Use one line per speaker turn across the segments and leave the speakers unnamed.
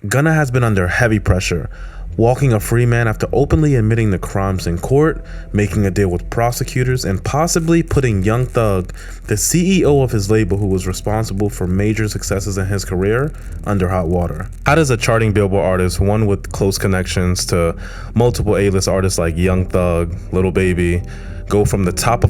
Gunna has been under heavy pressure, walking a free man after openly admitting the crimes in court, making a deal with prosecutors, and possibly putting Young Thug, the CEO of his label who was responsible for major successes in his career, under hot water. How does a charting Billboard artist, one with close connections to multiple A-list artists like Young Thug, Lil Baby, go from the top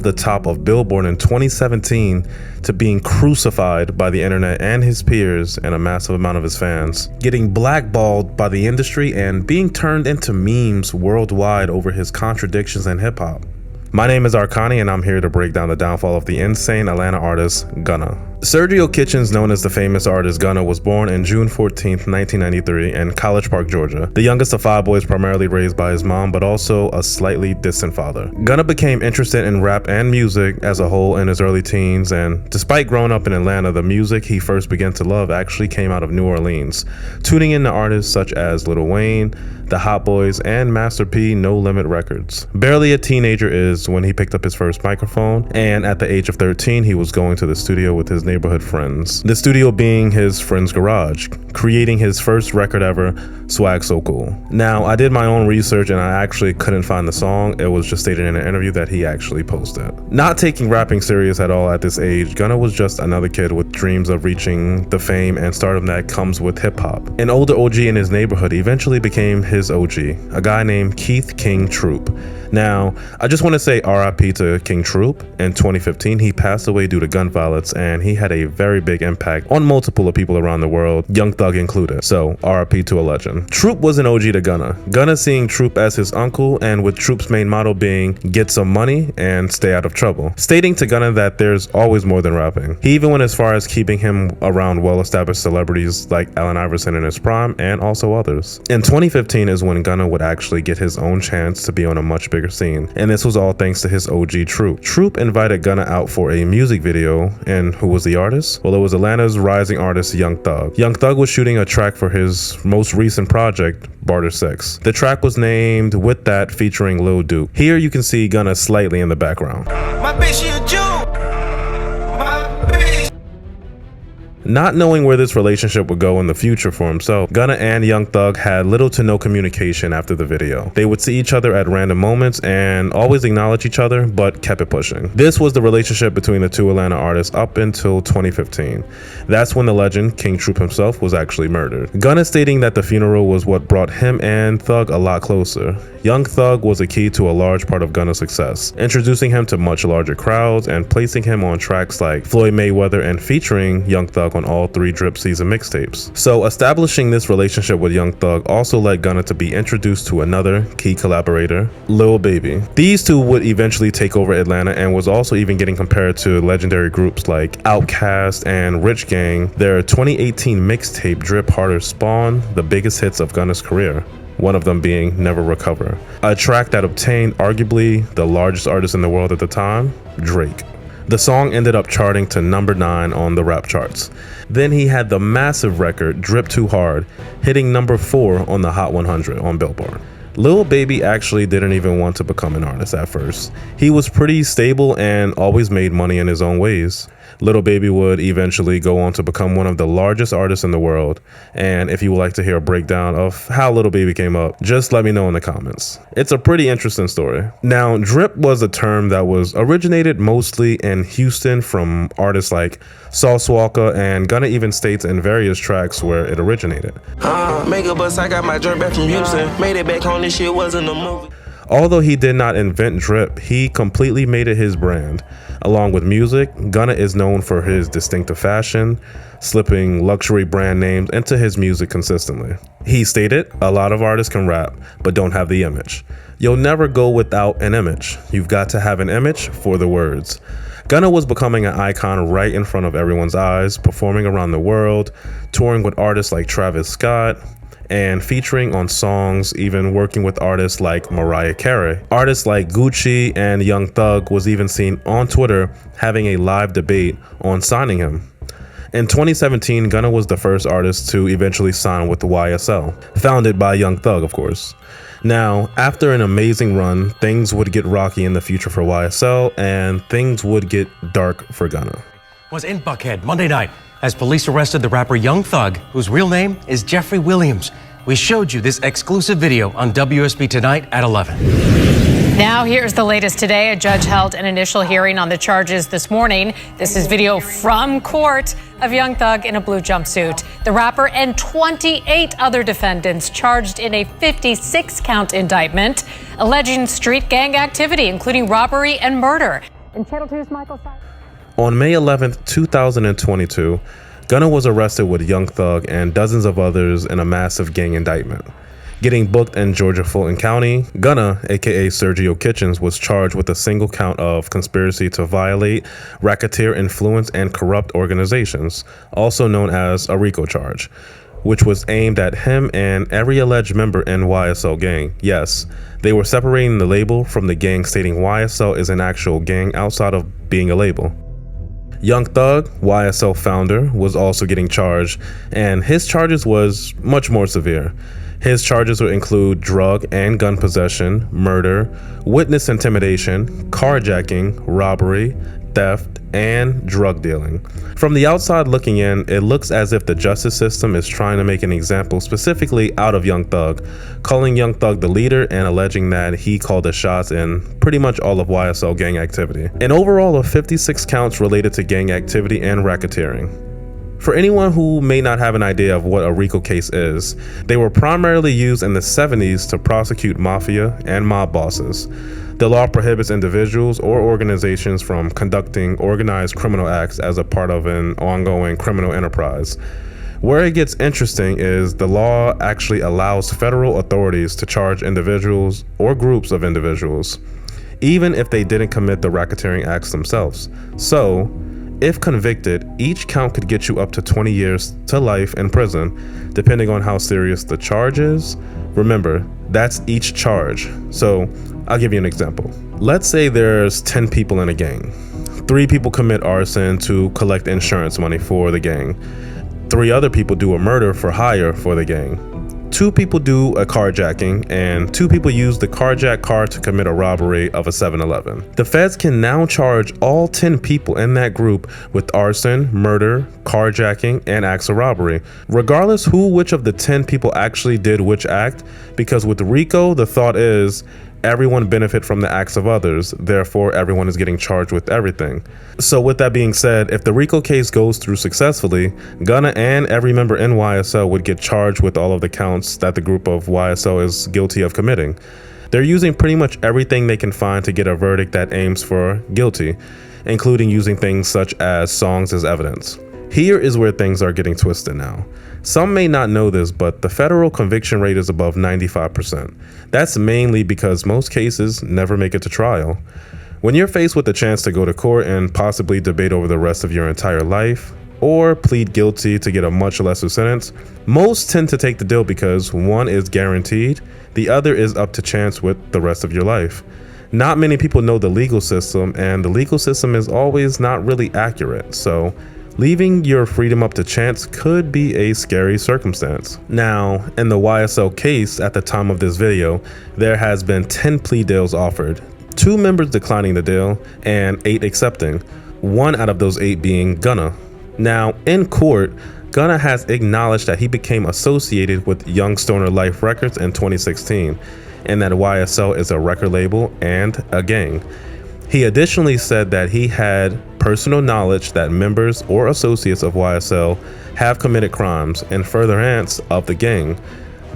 of Billboard in 2017 to being crucified by the internet and his peers and a massive amount of his fans, getting blackballed by the industry and being turned into memes worldwide over his contradictions in hip-hop? My name is ARCANI and I'm here to break down the downfall of the insane Atlanta artist Gunna. Sergio Kitchens, known as the famous artist Gunna, was born on June 14th, 1993 in College Park, Georgia, the youngest of 5 boys primarily raised by his mom, but also a slightly distant father. Gunna became interested in rap and music as a whole in his early teens, and despite growing up in Atlanta, the music he first began to love actually came out of New Orleans, tuning in to artists such as Lil Wayne, the Hot Boys, and Master P No Limit Records. Barely a teenager is when he picked up his first microphone, and at the age of 13, he was going to the studio with his neighborhood friends. The studio being his friend's garage, creating his first record ever, Swag So Cool. Now, I did my own research and I actually couldn't find the song. It was just stated in an interview that he actually posted. Not taking rapping serious at all at this age, Gunna was just another kid with dreams of reaching the fame and stardom that comes with hip hop. An older OG in his neighborhood eventually became his OG, a guy named Keith King Troop. Now, I just want to say RIP to King Troop. In 2015, he passed away due to gun violence, and he had a very big impact on multiple of people around the world, Young Thug included. So, RIP to a legend. Troop was an OG to Gunna. Gunna seeing Troop as his uncle, and with Troop's main motto being, get some money and stay out of trouble, stating to Gunna that there's always more than rapping. He even went as far as keeping him around well-established celebrities like Allen Iverson in his prime, and also others. In 2015 is when Gunna would actually get his own chance to be on a much bigger scene, and this was all thanks to his OG Troop. Troop invited Gunna out for a music video, and who was the artist? Well, it was Atlanta's rising artist Young Thug. Young Thug was shooting a track for his most recent project, Barter 6. The track was named With That, featuring Lil Duke. Here you can see Gunna slightly in the background.
My bitch, she a Jew.
Not knowing where this relationship would go in the future for himself, Gunna and Young Thug had little to no communication after the video. They would see each other at random moments and always acknowledge each other, but kept it pushing. This was the relationship between the two Atlanta artists up until 2015. That's when the legend, King Troop himself, was actually murdered. Gunna stating that the funeral was what brought him and Thug a lot closer. Young Thug was a key to a large part of Gunna's success, introducing him to much larger crowds and placing him on tracks like Floyd Mayweather and featuring Young Thug on all 3 Drip season mixtapes. So establishing this relationship with Young Thug also led Gunna to be introduced to another key collaborator, Lil Baby. These two would eventually take over Atlanta and was also even getting compared to legendary groups like Outkast and Rich Gang. Their 2018 mixtape Drip Harder spawned the biggest hits of Gunna's career, one of them being Never Recover, a track that obtained arguably the largest artist in the world at the time, Drake. The song ended up charting to number 9 on the rap charts. Then he had the massive record Drip Too Hard, hitting number 4 on the Hot 100 on Billboard. Lil Baby actually didn't even want to become an artist at first. He was pretty stable and always made money in his own ways. Lil Baby would eventually go on to become one of the largest artists in the world, and if you would like to hear a breakdown of how Lil Baby came up, just let me know in the comments. It's a pretty interesting story. Now, drip was a term that was originated mostly in Houston from artists like Sauce Walker, and Gunna even states in various tracks where it originated.
Make a bus, I got my drip back from Houston. Made it back home, this shit wasn't a movie.
Although he did not invent drip, he completely made it his brand. Along with music, Gunna is known for his distinctive fashion, slipping luxury brand names into his music consistently. He stated, "A lot of artists can rap, but don't have the image. You'll never go without an image. You've got to have an image for the words." Gunna was becoming an icon right in front of everyone's eyes, performing around the world, touring with artists like Travis Scott, and featuring on songs, even working with artists like Mariah Carey. Artists like Gucci and Young Thug was even seen on Twitter having a live debate on signing him. In 2017, Gunna was the first artist to eventually sign with the YSL, founded by Young Thug, of course. Now, after an amazing run, things would get rocky in the future for YSL, and things would get dark for Gunna.
Was in Buckhead Monday night. as police arrested the rapper Young Thug, whose real name is Jeffrey Williams. We showed you this exclusive video on WSB Tonight at 11.
Now, here's the latest today. A judge held an initial hearing on the charges this morning. This is video from court of Young Thug in a blue jumpsuit. The rapper and 28 other defendants charged in a 56-count indictment alleging street gang activity, including robbery and murder. In Channel 2's Michael.
On May 11th, 2022, Gunna was arrested with Young Thug and dozens of others in a massive gang indictment. Getting booked in Georgia Fulton County, Gunna, aka Sergio Kitchens, was charged with a single count of conspiracy to violate, racketeer, influence, and corrupt organizations, also known as a RICO charge, which was aimed at him and every alleged member in YSL gang. Yes, they were separating the label from the gang, stating YSL is an actual gang outside of being a label. Young Thug, YSL founder, was also getting charged, and his charges was much more severe. His charges would include drug and gun possession, murder, witness intimidation, carjacking, robbery, theft, and drug dealing. From the outside looking in, it looks as if the justice system is trying to make an example specifically out of Young Thug, calling Young Thug the leader and alleging that he called the shots in pretty much all of YSL gang activity. An overall of 56 counts related to gang activity and racketeering. For anyone who may not have an idea of what a RICO case is, they were primarily used in the 70s to prosecute mafia and mob bosses. The law prohibits individuals or organizations from conducting organized criminal acts as a part of an ongoing criminal enterprise. Where it gets interesting is the law actually allows federal authorities to charge individuals or groups of individuals, even if they didn't commit the racketeering acts themselves. So, if convicted, each count could get you up to 20 years to life in prison, depending on how serious the charge is. Remember, that's each charge. So, I'll give you an example. Let's say there's 10 people in a gang. 3 people commit arson to collect insurance money for the gang. 3 other people do a murder for hire for the gang. 2 people do a carjacking, and 2 people use the carjacked car to commit a robbery of a 7-Eleven. The feds can now charge all 10 people in that group with arson, murder, carjacking, and acts of robbery, regardless which of the 10 people actually did which act, because with RICO, the thought is everyone benefit from the acts of others, therefore everyone is getting charged with everything. So with that being said, if the RICO case goes through successfully, Gunna and every member in YSL would get charged with all of the counts that the group of YSL is guilty of committing. They're using pretty much everything they can find to get a verdict that aims for guilty, including using things such as songs as evidence. Here is where things are getting twisted now. Some may not know this, but the federal conviction rate is above 95%. That's mainly because most cases never make it to trial. When you're faced with the chance to go to court and possibly debate over the rest of your entire life, or plead guilty to get a much lesser sentence, most tend to take the deal because one is guaranteed, the other is up to chance with the rest of your life. Not many people know the legal system, and the legal system is always not really accurate, so leaving your freedom up to chance could be a scary circumstance. Now, in the YSL case at the time of this video, there has been 10 plea deals offered, 2 members declining the deal and 8 accepting, 1 out of those 8 being Gunna. Now, in court, Gunna has acknowledged that he became associated with Young Stoner Life Records in 2016, and that YSL is a record label and a gang. He additionally said that he had personal knowledge that members or associates of YSL have committed crimes in furtherance of the gang.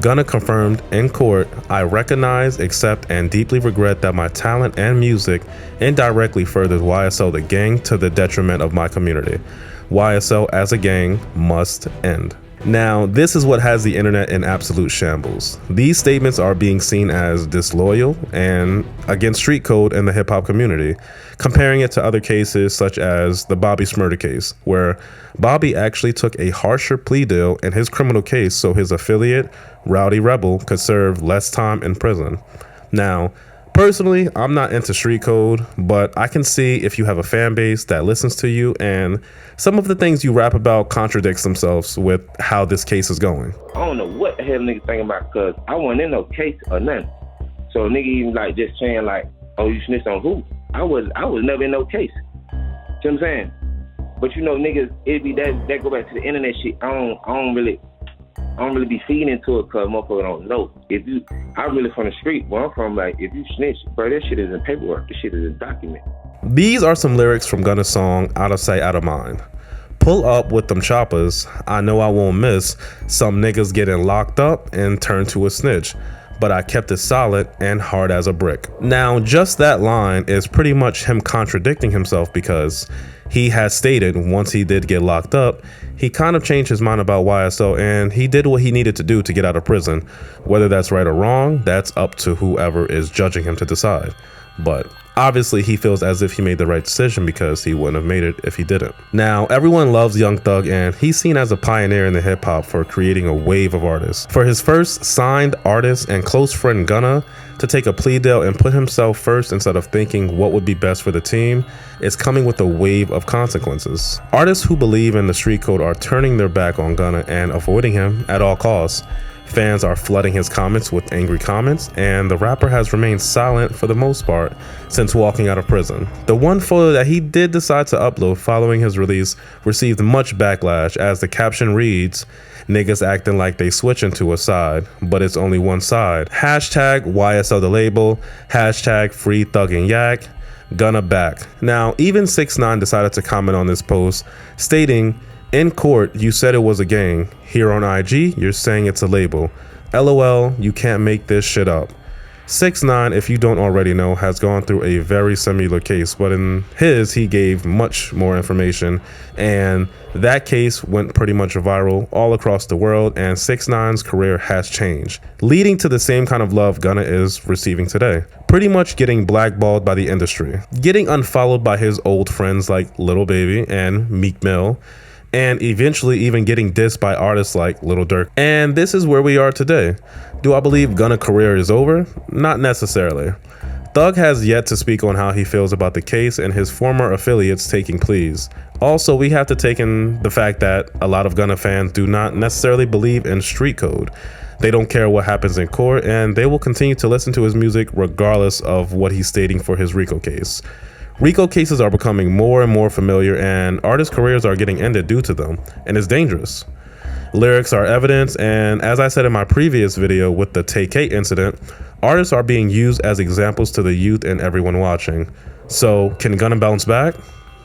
Gunna confirmed in court, "I recognize, accept, and deeply regret that my talent and music indirectly furthered YSL the gang to the detriment of my community. YSL as a gang must end." Now, this is what has the internet in absolute shambles. These statements are being seen as disloyal and against street code in the hip-hop community, comparing it to other cases such as the Bobby Shmurda case, where Bobby actually took a harsher plea deal in his criminal case so his affiliate, Rowdy Rebel, could serve less time in prison. Now, personally, I'm not into street code, but I can see if you have a fan base that listens to you and some of the things you rap about contradicts themselves with how this case is going.
I don't know what the hell niggas thinking about, because I wasn't in no case or nothing. So nigga even like just saying like, oh, you snitched on who? I was never in no case. See what I'm saying? But you know, niggas, it be that go back to the internet shit. I don't really be feeding into it, cause motherfucker don't know. I'm really from the street where I'm from. Like, if you snitch, bro, that shit is in paperwork. This shit is in document.
These are some lyrics from Gunna's song "Out of Sight, Out of Mind." Pull up with them choppers. I know I won't miss. Some niggas getting locked up and turned to a snitch, but I kept it solid and hard as a brick. Now, just that line is pretty much him contradicting himself, because he has stated once he did get locked up, he kind of changed his mind about YSL and he did what he needed to do to get out of prison. Whether that's right or wrong, that's up to whoever is judging him to decide. But obviously he feels as if he made the right decision, because he wouldn't have made it if he didn't. Now, everyone loves Young Thug, and he's seen as a pioneer in the hip hop for creating a wave of artists. For his first signed artist and close friend Gunna to take a plea deal and put himself first instead of thinking what would be best for the team is coming with a wave of consequences. Artists who believe in the street code are turning their back on Gunna and avoiding him at all costs. Fans are flooding his comments with angry comments, and the rapper has remained silent for the most part since walking out of prison. The one photo that he did decide to upload following his release received much backlash, as the caption reads, "Niggas acting like they switching to a side, but it's only one side. Hashtag YSL the label, hashtag free Thug and Yak, Gunna back." Now, even 6ix9ine decided to comment on this post, stating, "In court, you said it was a gang. Here on IG, you're saying it's a label. LOL, you can't make this shit up." 6ix9ine, if you don't already know, has gone through a very similar case, but in his, he gave much more information, and that case went pretty much viral all across the world, and 6ix9ine's career has changed, leading to the same kind of love Gunna is receiving today. Pretty much getting blackballed by the industry, getting unfollowed by his old friends like Lil Baby and Meek Mill, and eventually even getting dissed by artists like Lil Durk. And this is where we are today. Do I believe Gunna's career is over? Not necessarily. Thug has yet to speak on how he feels about the case and his former affiliates taking pleas. Also, we have to take in the fact that a lot of Gunna fans do not necessarily believe in street code. They don't care what happens in court, and they will continue to listen to his music regardless of what he's stating for his RICO case. RICO cases are becoming more and more familiar, and artists' careers are getting ended due to them, and it's dangerous. Lyrics are evidence, and as I said in my previous video with the Tay-K incident, artists are being used as examples to the youth and everyone watching. So, can Gunna bounce back?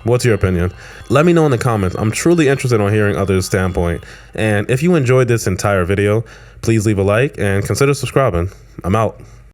What's your opinion? Let me know in the comments. I'm truly interested in hearing others' standpoint, and if you enjoyed this entire video, please leave a like and consider subscribing. I'm out.